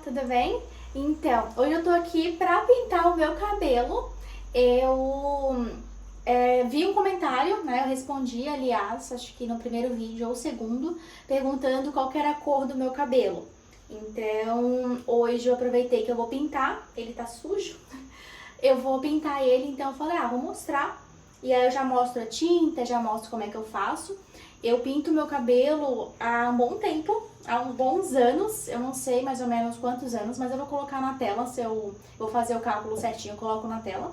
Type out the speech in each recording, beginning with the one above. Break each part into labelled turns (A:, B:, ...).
A: tudo bem? Então, hoje eu tô aqui pra pintar o meu cabelo. Eu vi um comentário, né? Eu respondi, aliás, acho que no primeiro vídeo ou segundo, perguntando qual que era a cor do meu cabelo. Então, hoje eu aproveitei que eu vou pintar, ele tá sujo. Eu vou pintar ele, então eu falei, vou mostrar. E aí eu já mostro a tinta, já mostro como é que eu faço. Eu pinto meu cabelo há um bom tempo, há uns bons anos, eu não sei mais ou menos quantos anos, mas eu vou colocar na tela, se eu vou fazer o cálculo certinho, eu coloco na tela.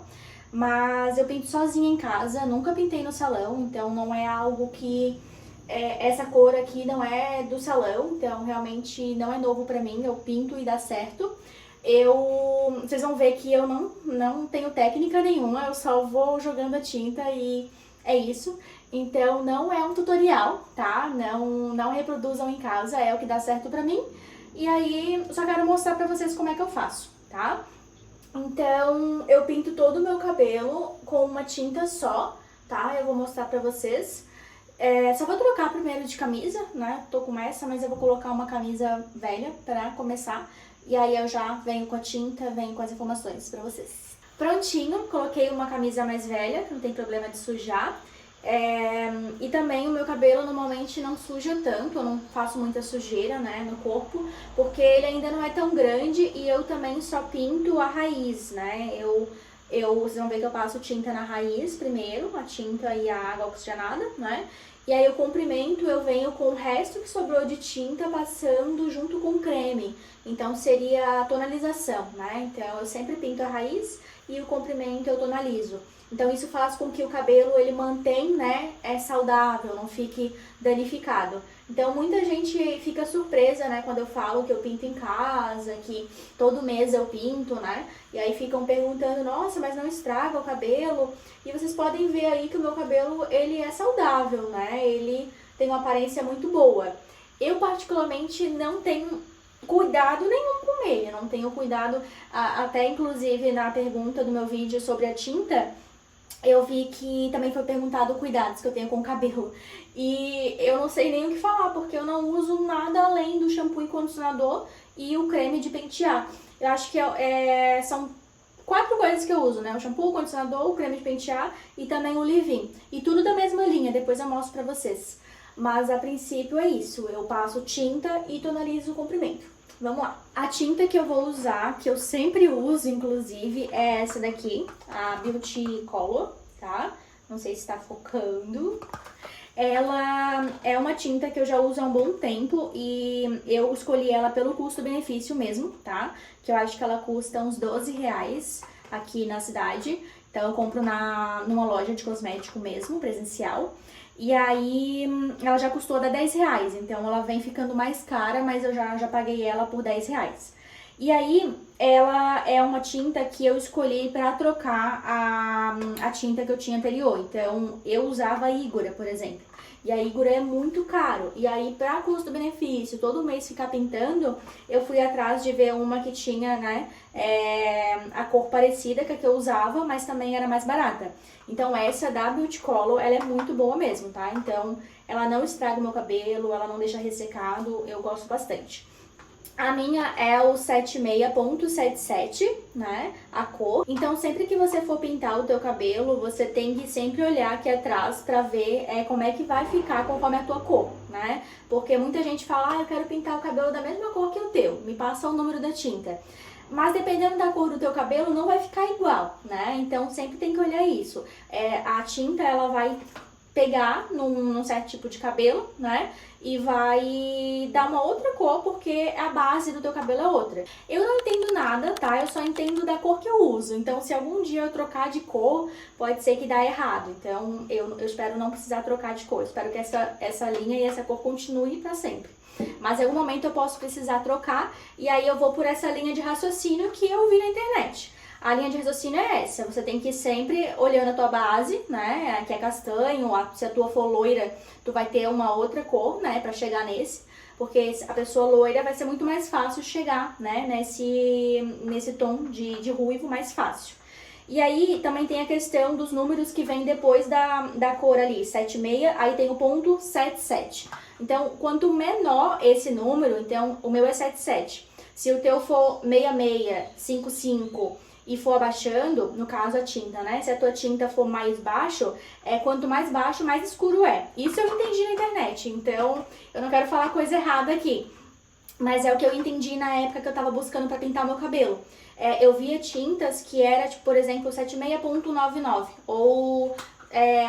A: Mas eu pinto sozinha em casa, nunca pintei no salão, então não é algo que... essa cor aqui não é do salão, então realmente não é novo pra mim, eu pinto e dá certo. Vocês vão ver que eu não tenho técnica nenhuma, eu só vou jogando a tinta e é isso. Então não é um tutorial, tá? Não reproduzam em casa, é o que dá certo pra mim. E aí, só quero mostrar pra vocês como é que eu faço, tá? Então, eu pinto todo o meu cabelo com uma tinta só, tá? Eu vou mostrar pra vocês. Só vou trocar primeiro de camisa, né? Tô com essa, mas eu vou colocar uma camisa velha pra começar. E aí eu já venho com a tinta, venho com as informações pra vocês. Prontinho, coloquei uma camisa mais velha, que não tem problema de sujar. E também o meu cabelo normalmente não suja tanto, eu não faço muita sujeira, né, no corpo, porque ele ainda não é tão grande e eu também só pinto a raiz, né, vocês vão ver que eu passo tinta na raiz primeiro, a tinta e a água oxigenada, né, e aí o comprimento eu venho com o resto que sobrou de tinta passando junto com o creme, então seria a tonalização, né, então eu sempre pinto a raiz e o comprimento eu tonalizo. Então isso faz com que o cabelo ele mantém, né, saudável, não fique danificado. Então muita gente fica surpresa, né, quando eu falo que eu pinto em casa, que todo mês eu pinto, né, e aí ficam perguntando, nossa, mas não estraga o cabelo? E vocês podem ver aí que o meu cabelo, ele é saudável, né, ele tem uma aparência muito boa. Eu particularmente não tenho cuidado nenhum com ele, não tenho cuidado, até inclusive na pergunta do meu vídeo sobre a tinta, eu vi que também foi perguntado cuidados que eu tenho com o cabelo. E eu não sei nem o que falar, porque eu não uso nada além do shampoo e condicionador e o creme de pentear. Eu acho que são 4 coisas que eu uso, né? O shampoo, o condicionador, o creme de pentear e também o leave-in. E tudo da mesma linha, depois eu mostro pra vocês. Mas a princípio é isso, eu passo tinta e tonalizo o comprimento. Vamos lá. A tinta que eu vou usar, que eu sempre uso, inclusive, é essa daqui, a Beauty Color, tá? Não sei se tá focando. Ela é uma tinta que eu já uso há um bom tempo e eu escolhi ela pelo custo-benefício mesmo, tá? Que eu acho que ela custa uns R$12 aqui na cidade. Então eu compro numa loja de cosmético mesmo, presencial. E aí ela já custou R$10, então ela vem ficando mais cara, mas eu já paguei ela por R$10. E aí ela é uma tinta que eu escolhi para trocar a tinta que eu tinha anterior. Então eu usava a Igora, por exemplo. E a Igora é muito caro. E aí, para custo-benefício, todo mês ficar pintando, eu fui atrás de ver uma que tinha, né, a cor parecida que a que eu usava, mas também era mais barata. Então essa da Beauty Color, ela é muito boa mesmo, tá? Então ela não estraga o meu cabelo, ela não deixa ressecado, eu gosto bastante. A minha é o 76.77, né, a cor. Então sempre que você for pintar o teu cabelo, você tem que sempre olhar aqui atrás pra ver como é que vai ficar conforme a tua cor, né? Porque muita gente fala, eu quero pintar o cabelo da mesma cor que o teu, me passa o número da tinta. Mas dependendo da cor do teu cabelo, não vai ficar igual, né? Então sempre tem que olhar isso. A tinta, ela vai pegar num certo tipo de cabelo, né? E vai dar uma outra cor, porque a base do teu cabelo é outra. Eu não entendo nada, tá? Eu só entendo da cor que eu uso. Então, se algum dia eu trocar de cor, pode ser que dá errado. Então, eu espero não precisar trocar de cor. Eu espero que essa linha e essa cor continue pra sempre. Mas em algum momento eu posso precisar trocar, e aí eu vou por essa linha de raciocínio que eu vi na internet. A linha de raciocínio é essa, você tem que ir sempre olhando a tua base, né, que é castanho, se a tua for loira, tu vai ter uma outra cor, né, pra chegar nesse, porque a pessoa loira vai ser muito mais fácil chegar, né, nesse tom de ruivo mais fácil. E aí também tem a questão dos números que vem depois da cor ali, 76, aí tem o ponto 77. Então, quanto menor esse número, então o meu é 77. Se o teu for 66, 55 e for abaixando, no caso a tinta, né? Se a tua tinta for mais baixo, quanto mais baixo, mais escuro é. Isso eu entendi na internet, então eu não quero falar coisa errada aqui. Mas é o que eu entendi na época que eu tava buscando pra pintar o meu cabelo. Eu via tintas que era, tipo, por exemplo, 76.99 ou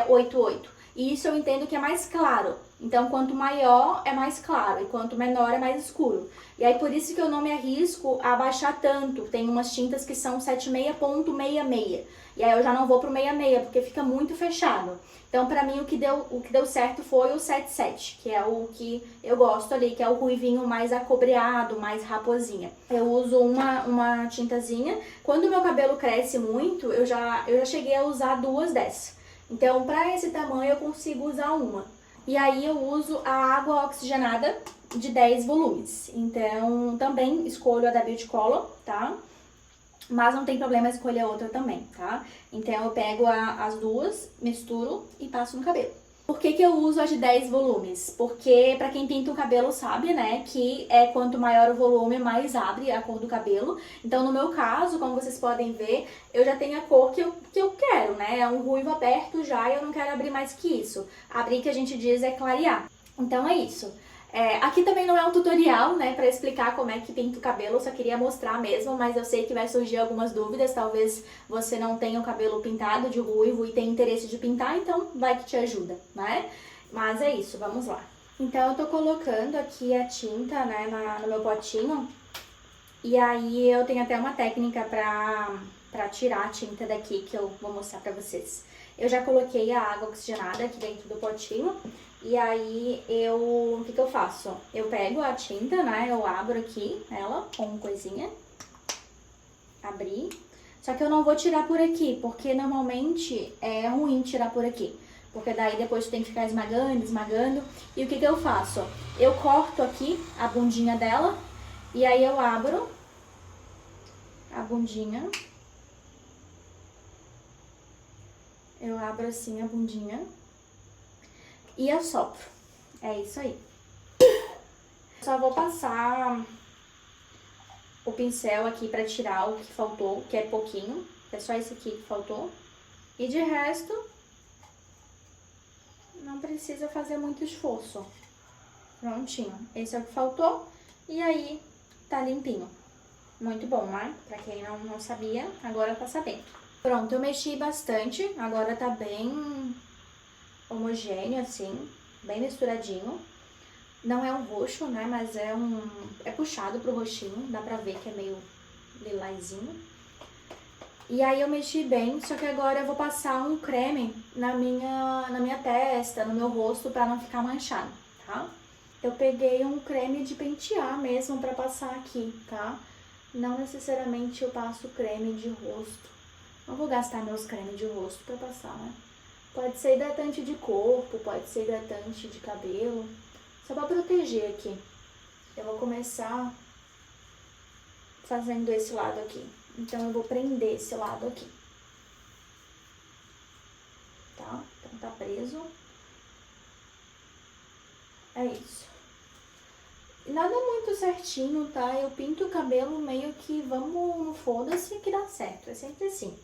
A: 88. E isso eu entendo que é mais claro. Então, quanto maior é mais claro e quanto menor é mais escuro. E aí, por isso que eu não me arrisco a baixar tanto. Tem umas tintas que são 76.66. E aí eu já não vou pro 66, porque fica muito fechado. Então, pra mim, o que deu certo foi o 77, que é o que eu gosto ali, que é o ruivinho mais acobreado, mais raposinha. Eu uso uma tintazinha. Quando o meu cabelo cresce muito, eu já cheguei a usar duas dessas. Então, pra esse tamanho, eu consigo usar uma. E aí, eu uso a água oxigenada de 10 volumes. Então, também escolho a da Beauty Color, tá? Mas não tem problema escolher outra também, tá? Então, eu pego as duas, misturo e passo no cabelo. Por que eu uso as de 10 volumes? Porque pra quem pinta o cabelo sabe, né, que quanto maior o volume, mais abre a cor do cabelo. Então, no meu caso, como vocês podem ver, eu já tenho a cor que eu quero, né? É um ruivo aberto já e eu não quero abrir mais que isso. Abrir, que a gente diz, é clarear. Então, é isso. Aqui também não é um tutorial, né, pra explicar como é que pinta o cabelo, eu só queria mostrar mesmo, mas eu sei que vai surgir algumas dúvidas, talvez você não tenha o cabelo pintado de ruivo e tenha interesse de pintar, então vai que te ajuda, né? Mas é isso, vamos lá. Então eu tô colocando aqui a tinta, né, no meu potinho, e aí eu tenho até uma técnica pra tirar a tinta daqui que eu vou mostrar pra vocês. Eu já coloquei a água oxigenada aqui dentro do potinho. E aí, o que eu faço? Eu pego a tinta, né? Eu abro aqui ela com coisinha. Abri. Só que eu não vou tirar por aqui, porque normalmente é ruim tirar por aqui. Porque daí depois tu tem que ficar esmagando, esmagando. E o que eu faço? Eu corto aqui a bundinha dela. E aí eu abro a bundinha. Eu abro assim a bundinha. E assopro. É isso aí. Só vou passar o pincel aqui pra tirar o que faltou, que é pouquinho. É só esse aqui que faltou. E de resto, não precisa fazer muito esforço. Prontinho. Esse é o que faltou. E aí, tá limpinho. Muito bom, né? Pra quem não sabia, agora tá sabendo. Pronto, eu mexi bastante. Agora tá bem homogêneo, assim, bem misturadinho. Não é um roxo, né, mas é puxado pro roxinho, dá pra ver que é meio lilazinho. E aí eu mexi bem, só que agora eu vou passar um creme na minha testa, no meu rosto, pra não ficar manchado, tá? Eu peguei um creme de pentear mesmo pra passar aqui, tá? Não necessariamente eu passo creme de rosto. Não vou gastar meus cremes de rosto pra passar, né? Pode ser hidratante de corpo, pode ser hidratante de cabelo, só pra proteger aqui. Eu vou começar fazendo esse lado aqui. Então, eu vou prender esse lado aqui. Tá? Então, tá preso. É isso. E nada muito certinho, tá? Eu pinto o cabelo meio que vamos, foda-se que dá certo. É sempre assim.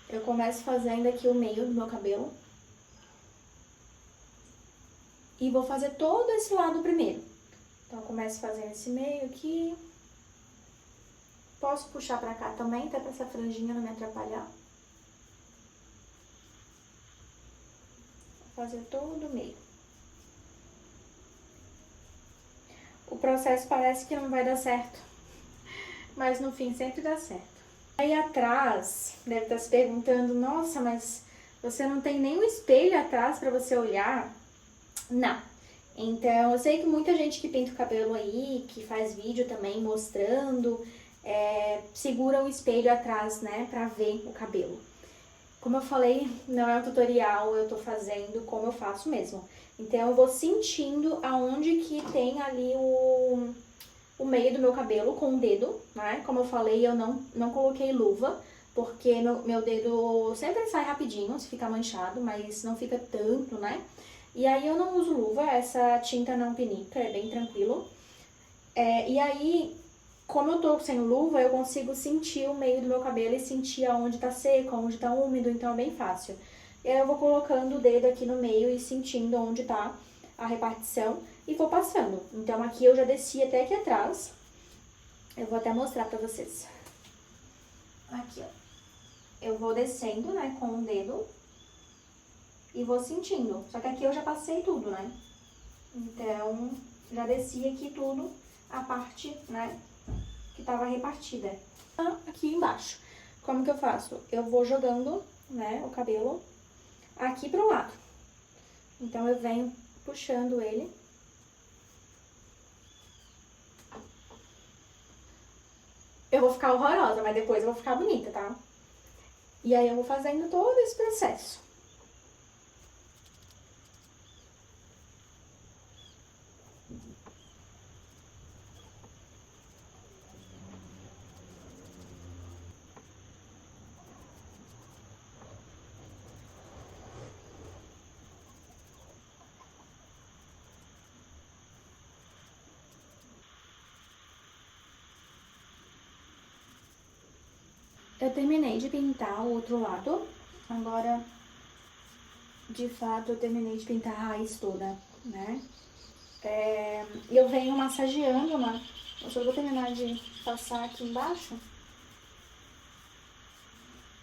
A: Eu começo fazendo aqui o meio do meu cabelo. E vou fazer todo esse lado primeiro. Então, eu começo fazendo esse meio aqui. Posso puxar pra cá também, até pra essa franjinha não me atrapalhar. Vou fazer todo o meio. O processo parece que não vai dar certo, mas no fim sempre dá certo. Aí atrás, deve estar se perguntando, nossa, mas você não tem nenhum espelho atrás pra você olhar? Não. Então, eu sei que muita gente que pinta o cabelo aí, que faz vídeo também mostrando, segura o espelho atrás, né, pra ver o cabelo. Como eu falei, não é um tutorial, eu tô fazendo como eu faço mesmo. Então, eu vou sentindo aonde que tem ali o meio do meu cabelo com o dedo, né? Como eu falei, eu não coloquei luva, porque meu dedo sempre sai rapidinho se ficar manchado, mas não fica tanto, né? E aí eu não uso luva, essa tinta não pinica, é bem tranquilo. E aí Como eu tô sem luva, eu consigo sentir o meio do meu cabelo e sentir aonde tá seco, aonde tá úmido, então é bem fácil. E aí eu vou colocando o dedo aqui no meio e sentindo onde tá a repartição e vou passando. Então aqui eu já desci até aqui atrás. Eu vou até mostrar pra vocês. Aqui, ó. Eu vou descendo, né, com o dedo e vou sentindo. Só que aqui eu já passei tudo, né? Então, já desci aqui tudo, a parte, né, que tava repartida. Aqui embaixo. Como que eu faço? Eu vou jogando, né, o cabelo aqui pro lado. Então, eu venho puxando ele. Eu vou ficar horrorosa, mas depois eu vou ficar bonita, tá? E aí eu vou fazendo todo esse processo. Eu terminei de pintar o outro lado. Agora, de fato, eu terminei de pintar a raiz toda, né? E eu venho massageando, né? Eu só vou terminar de passar aqui embaixo.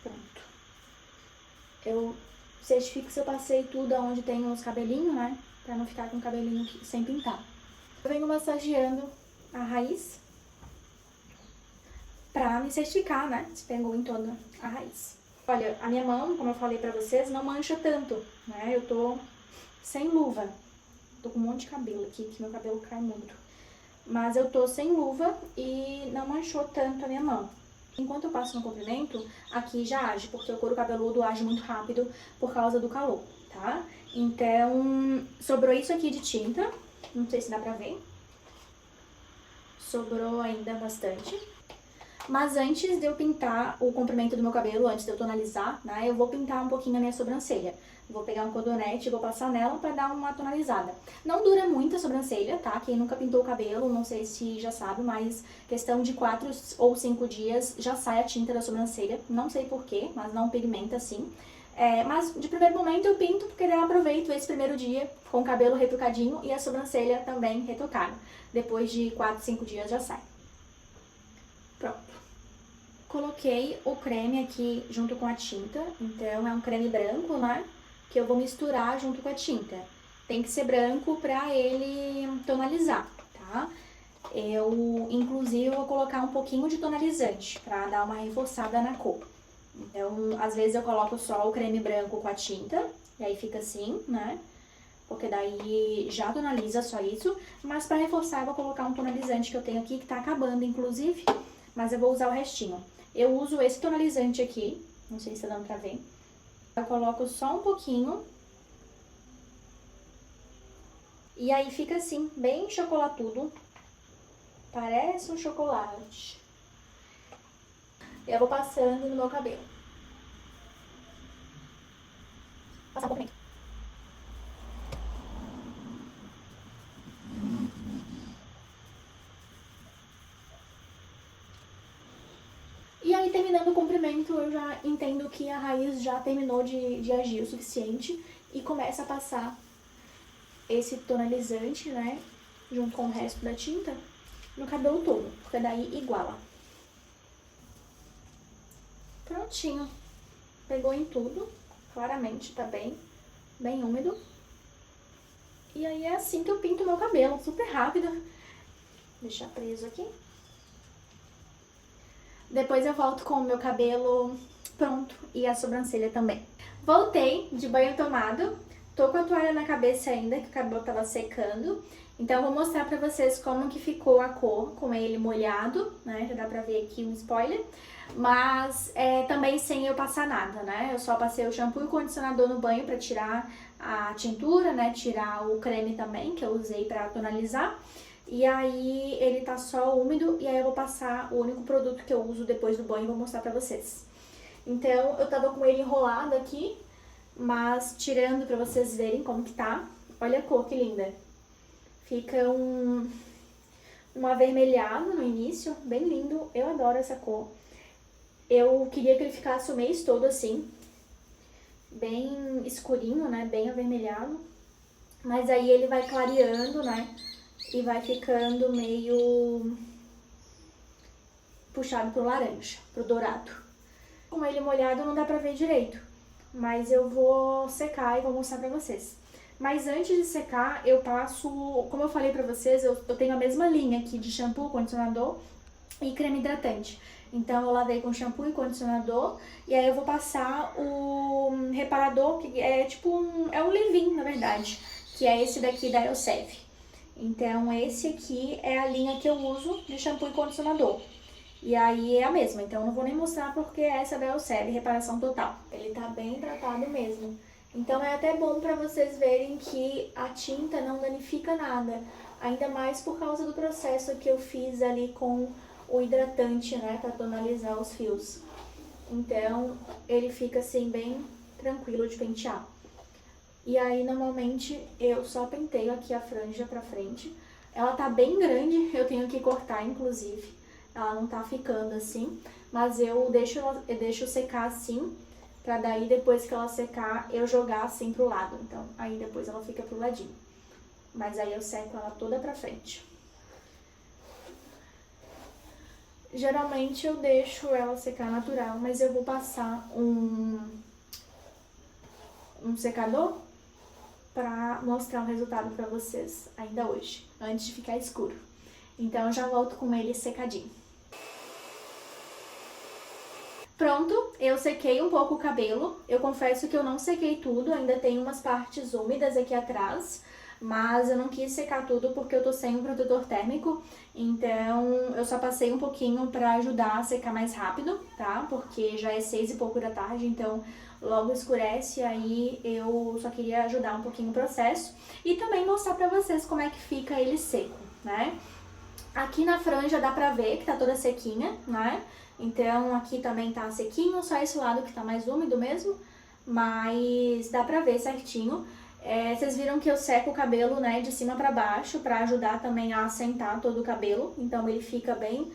A: Pronto. Eu certifico se eu passei tudo onde tem os cabelinhos, né? Pra não ficar com o cabelinho sem pintar. Eu venho massageando a raiz pra me certificar, né? Se pegou em toda a raiz. Olha, a minha mão, como eu falei pra vocês, não mancha tanto, né? Eu tô sem luva. Tô com um monte de cabelo aqui, que meu cabelo cai muito. Mas eu tô sem luva e não manchou tanto a minha mão. Enquanto eu passo no comprimento, aqui já age, porque o couro cabeludo age muito rápido por causa do calor, tá? Então, sobrou isso aqui de tinta, não sei se dá pra ver. Sobrou ainda bastante. Mas antes de eu pintar o comprimento do meu cabelo, antes de eu tonalizar, né, eu vou pintar um pouquinho a minha sobrancelha. Vou pegar um cotonete e vou passar nela pra dar uma tonalizada. Não dura muito a sobrancelha, tá? Quem nunca pintou o cabelo, não sei se já sabe, mas questão de 4 ou 5 dias já sai a tinta da sobrancelha. Não sei porquê, mas não pigmenta assim. Mas de primeiro momento eu pinto porque daí eu aproveito esse primeiro dia com o cabelo retocadinho e a sobrancelha também retocada. Depois de 4, 5 dias já sai. Pronto. Coloquei o creme aqui junto com a tinta, então é um creme branco, né? Que eu vou misturar junto com a tinta. Tem que ser branco pra ele tonalizar, tá? Inclusive, vou colocar um pouquinho de tonalizante pra dar uma reforçada na cor. Então, às vezes eu coloco só o creme branco com a tinta, e aí fica assim, né? Porque daí já tonaliza só isso. Mas pra reforçar, eu vou colocar um tonalizante que eu tenho aqui, que tá acabando, inclusive. Mas eu vou usar o restinho. Eu uso esse tonalizante aqui, não sei se tá dando pra ver. Eu coloco só um pouquinho. E aí fica assim, bem chocolatudo. Parece um chocolate. Eu vou passando no meu cabelo. Passar um pouquinho. E aí, terminando o comprimento, eu já entendo que a raiz já terminou de agir o suficiente e começa a passar esse tonalizante, né, junto com o resto da tinta, no cabelo todo, porque daí iguala. Prontinho. Pegou em tudo, claramente tá bem úmido. E aí é assim que eu pinto meu cabelo, super rápido. Deixar preso aqui. Depois eu volto com o meu cabelo pronto e a sobrancelha também. Voltei de banho tomado. Tô com a toalha na cabeça ainda, que o cabelo tava secando. Então eu vou mostrar pra vocês como que ficou a cor com ele molhado, né? Já dá pra ver aqui um spoiler. Mas também sem eu passar nada, né? Eu só passei o shampoo e o condicionador no banho pra tirar a tintura, né? Tirar o creme também, que eu usei pra tonalizar. E aí ele tá só úmido e aí eu vou passar o único produto que eu uso depois do banho e vou mostrar pra vocês. Então eu tava com ele enrolado aqui, mas tirando pra vocês verem como que tá. Olha a cor que linda. Fica um avermelhado no início, bem lindo, eu adoro essa cor. Eu queria que ele ficasse o mês todo assim, bem escurinho, né, bem avermelhado. Mas aí ele vai clareando, né, e vai ficando meio puxado pro laranja, pro dourado. Com ele molhado não dá pra ver direito, mas eu vou secar e vou mostrar pra vocês. Mas antes de secar, eu passo, como eu falei pra vocês, eu tenho a mesma linha aqui de shampoo, condicionador e creme hidratante. Então eu lavei com shampoo e condicionador, e aí eu vou passar o reparador, que é tipo é um leave-in, na verdade, que é esse daqui da Elseve. Então esse aqui é a linha que eu uso de shampoo e condicionador. E aí é a mesma, então eu não vou nem mostrar porque essa é da Elseve, reparação total. Ele tá bem tratado mesmo. Então é até bom pra vocês verem que a tinta não danifica nada. Ainda mais por causa do processo que eu fiz ali com o hidratante, né, pra tonalizar os fios. Então ele fica assim bem tranquilo de pentear. E aí normalmente eu só penteio aqui a franja pra frente. Ela tá bem grande, eu tenho que cortar inclusive. Ela não tá ficando assim, mas eu deixo secar assim, pra daí depois que ela secar eu jogar assim pro lado. Então aí depois ela fica pro ladinho. Mas aí eu seco ela toda pra frente. Geralmente eu deixo ela secar natural, mas eu vou passar um secador pra mostrar o resultado pra vocês ainda hoje, antes de ficar escuro. Então eu já volto com ele secadinho. Pronto, eu sequei um pouco o cabelo. Eu confesso que eu não sequei tudo, ainda tem umas partes úmidas aqui atrás, mas eu não quis secar tudo porque eu tô sem um protetor térmico, então eu só passei um pouquinho pra ajudar a secar mais rápido, tá? Porque já é 6 e pouco da tarde, então logo escurece, aí eu só queria ajudar um pouquinho o processo e também mostrar pra vocês como é que fica ele seco, né? Aqui na franja dá pra ver que tá toda sequinha, né? Então aqui também tá sequinho, só esse lado que tá mais úmido mesmo, mas dá pra ver certinho. Vocês viram que eu seco o cabelo, né, de cima pra baixo, pra ajudar também a assentar todo o cabelo. Então ele fica bem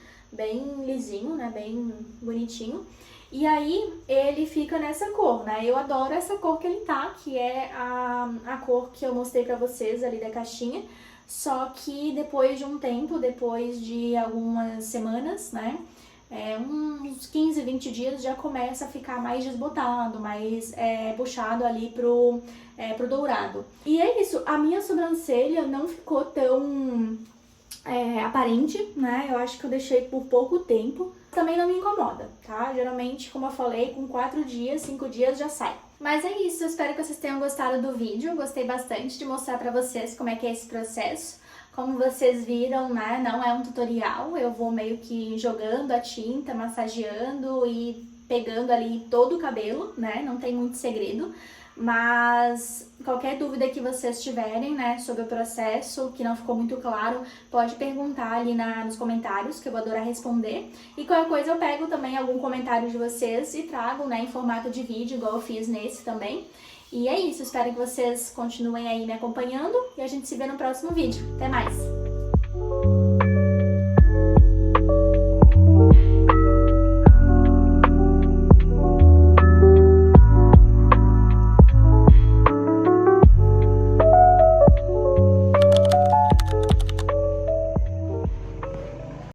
A: lisinho, né, bem bonitinho. E aí ele fica nessa cor, né, eu adoro essa cor que ele tá, que é a cor que eu mostrei pra vocês ali da caixinha. Só que depois de um tempo, depois de algumas semanas, né, uns 15, 20 dias já começa a ficar mais desbotado, mais puxado ali pro dourado. E é isso, a minha sobrancelha não ficou tão aparente, né? Eu acho que eu deixei por pouco tempo. Também não me incomoda, tá? Geralmente, como eu falei, com 4 dias, 5 dias já sai. Mas é isso, eu espero que vocês tenham gostado do vídeo. Eu gostei bastante de mostrar pra vocês como é que é esse processo. Como vocês viram, né, não é um tutorial, eu vou meio que jogando a tinta, massageando e pegando ali todo o cabelo, né, não tem muito segredo. Mas qualquer dúvida que vocês tiverem, né, sobre o processo, que não ficou muito claro, pode perguntar ali nos comentários, que eu vou adorar responder. E qualquer coisa eu pego também algum comentário de vocês e trago, né, em formato de vídeo, igual eu fiz nesse também. E é isso, espero que vocês continuem aí me acompanhando e a gente se vê no próximo vídeo. Até mais!